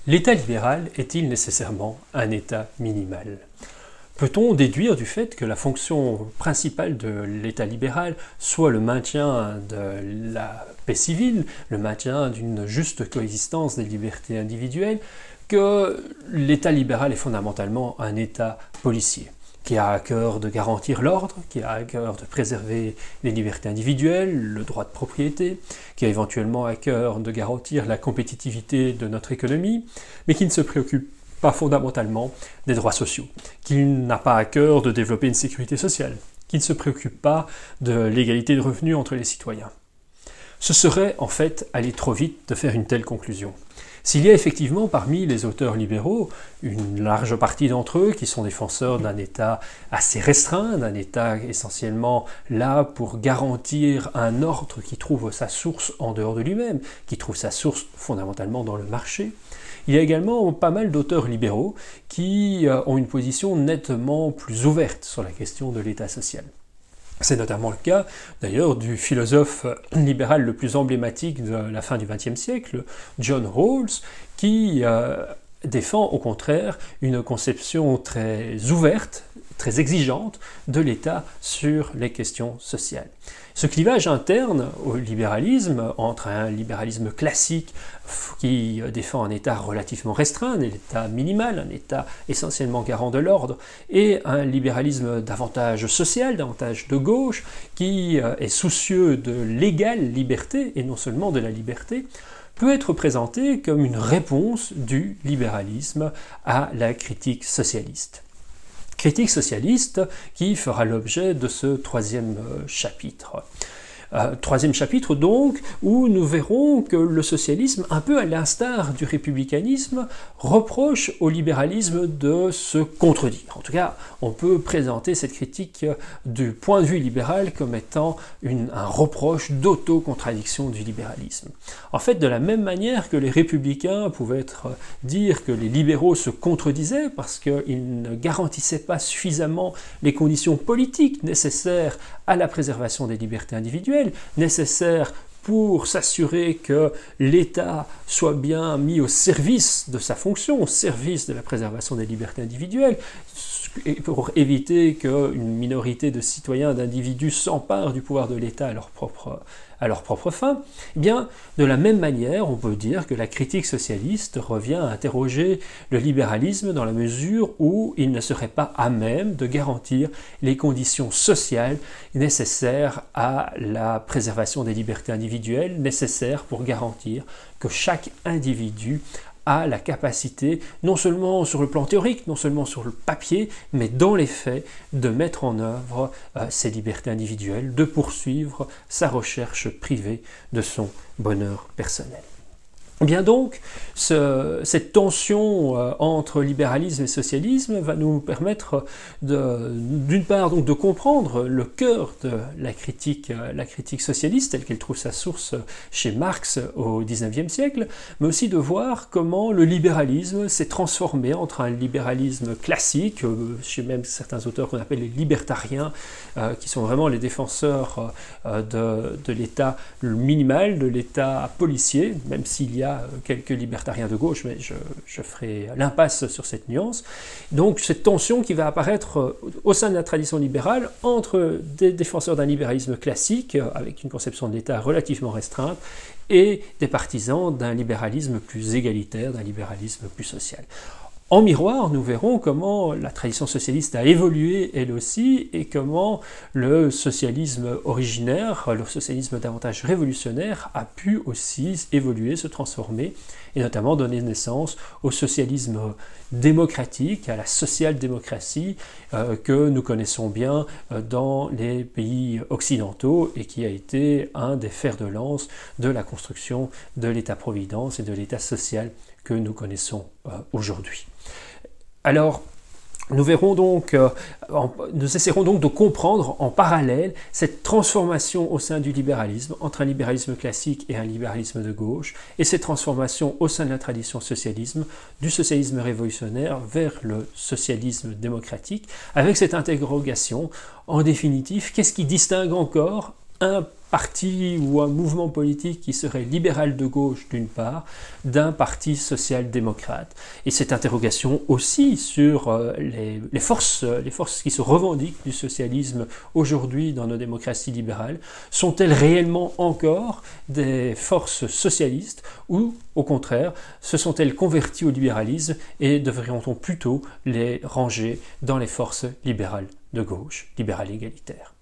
L'État libéral est-il nécessairement un État minimal? Peut-on déduire du fait que la fonction principale de l'État libéral soit le maintien de la paix civile, le maintien d'une juste coexistence des libertés individuelles, que l'État libéral est fondamentalement un État policier, qui a à cœur de garantir l'ordre, qui a à cœur de préserver les libertés individuelles, le droit de propriété, qui a éventuellement à cœur de garantir la compétitivité de notre économie, mais qui ne se préoccupe pas fondamentalement des droits sociaux, qui n'a pas à cœur de développer une sécurité sociale, qui ne se préoccupe pas de l'égalité de revenus entre les citoyens. Ce serait en fait aller trop vite de faire une telle conclusion. S'il y a effectivement parmi les auteurs libéraux une large partie d'entre eux qui sont défenseurs d'un État assez restreint, d'un État essentiellement là pour garantir un ordre qui trouve sa source en dehors de lui-même, qui trouve sa source fondamentalement dans le marché, il y a également pas mal d'auteurs libéraux qui ont une position nettement plus ouverte sur la question de l'État social. C'est notamment le cas, d'ailleurs, du philosophe libéral le plus emblématique de la fin du XXe siècle, John Rawls, qui défend au contraire une conception très ouverte, très exigeante de l'État sur les questions sociales. Ce clivage interne au libéralisme, entre un libéralisme classique qui défend un État relativement restreint, un État minimal, un État essentiellement garant de l'ordre, et un libéralisme davantage social, davantage de gauche, qui est soucieux de l'égale liberté, et non seulement de la liberté, peut être présenté comme une réponse du libéralisme à la critique socialiste. Critique socialiste qui fera l'objet de ce troisième chapitre. Troisième chapitre donc, où nous verrons que le socialisme, un peu à l'instar du républicanisme, reproche au libéralisme de se contredire. En tout cas, on peut présenter cette critique du point de vue libéral comme étant un reproche d'auto-contradiction du libéralisme. En fait, de la même manière que les républicains pouvaient dire que les libéraux se contredisaient parce qu'ils ne garantissaient pas suffisamment les conditions politiques nécessaires à la préservation des libertés individuelles, nécessaires pour s'assurer que l'État soit bien mis au service de sa fonction, au service de la préservation des libertés individuelles, et pour éviter qu'une minorité de citoyens, d'individus s'emparent du pouvoir de l'État à leur propre fin, eh bien, de la même manière, on peut dire que la critique socialiste revient à interroger le libéralisme dans la mesure où il ne serait pas à même de garantir les conditions sociales nécessaires à la préservation des libertés individuelles, nécessaires pour garantir que chaque individu a la capacité, non seulement sur le plan théorique, non seulement sur le papier, mais dans les faits, de mettre en œuvre ses libertés individuelles, de poursuivre sa recherche privée de son bonheur personnel. Bien donc, cette tension entre libéralisme et socialisme va nous permettre d'une part donc, de comprendre le cœur de la critique socialiste telle qu'elle trouve sa source chez Marx au XIXe siècle, mais aussi de voir comment le libéralisme s'est transformé entre un libéralisme classique, chez même certains auteurs qu'on appelle les libertariens, qui sont vraiment les défenseurs de l'État minimal, de l'État policier, même s'il y a quelques libertariens de gauche, mais je ferai l'impasse sur cette nuance. Donc cette tension qui va apparaître au sein de la tradition libérale entre des défenseurs d'un libéralisme classique, avec une conception de l'État relativement restreinte, et des partisans d'un libéralisme plus égalitaire, d'un libéralisme plus social. En miroir, nous verrons comment la tradition socialiste a évolué elle aussi et comment le socialisme originaire, le socialisme davantage révolutionnaire a pu aussi évoluer, se transformer et notamment donner naissance au socialisme démocratique, à la social-démocratie que nous connaissons bien dans les pays occidentaux et qui a été un des fers de lance de la construction de l'État-providence et de l'État social que nous connaissons aujourd'hui. Alors, nous essaierons donc de comprendre en parallèle cette transformation au sein du libéralisme, entre un libéralisme classique et un libéralisme de gauche, et cette transformation au sein de la tradition socialisme, du socialisme révolutionnaire vers le socialisme démocratique, avec cette interrogation, en définitive, qu'est-ce qui distingue encore un parti ou un mouvement politique qui serait libéral de gauche d'une part, d'un parti social-démocrate. Et cette interrogation aussi sur les forces qui se revendiquent du socialisme aujourd'hui dans nos démocraties libérales, sont-elles réellement encore des forces socialistes ou au contraire, se sont-elles converties au libéralisme et devrions-on plutôt les ranger dans les forces libérales de gauche, libérales égalitaires?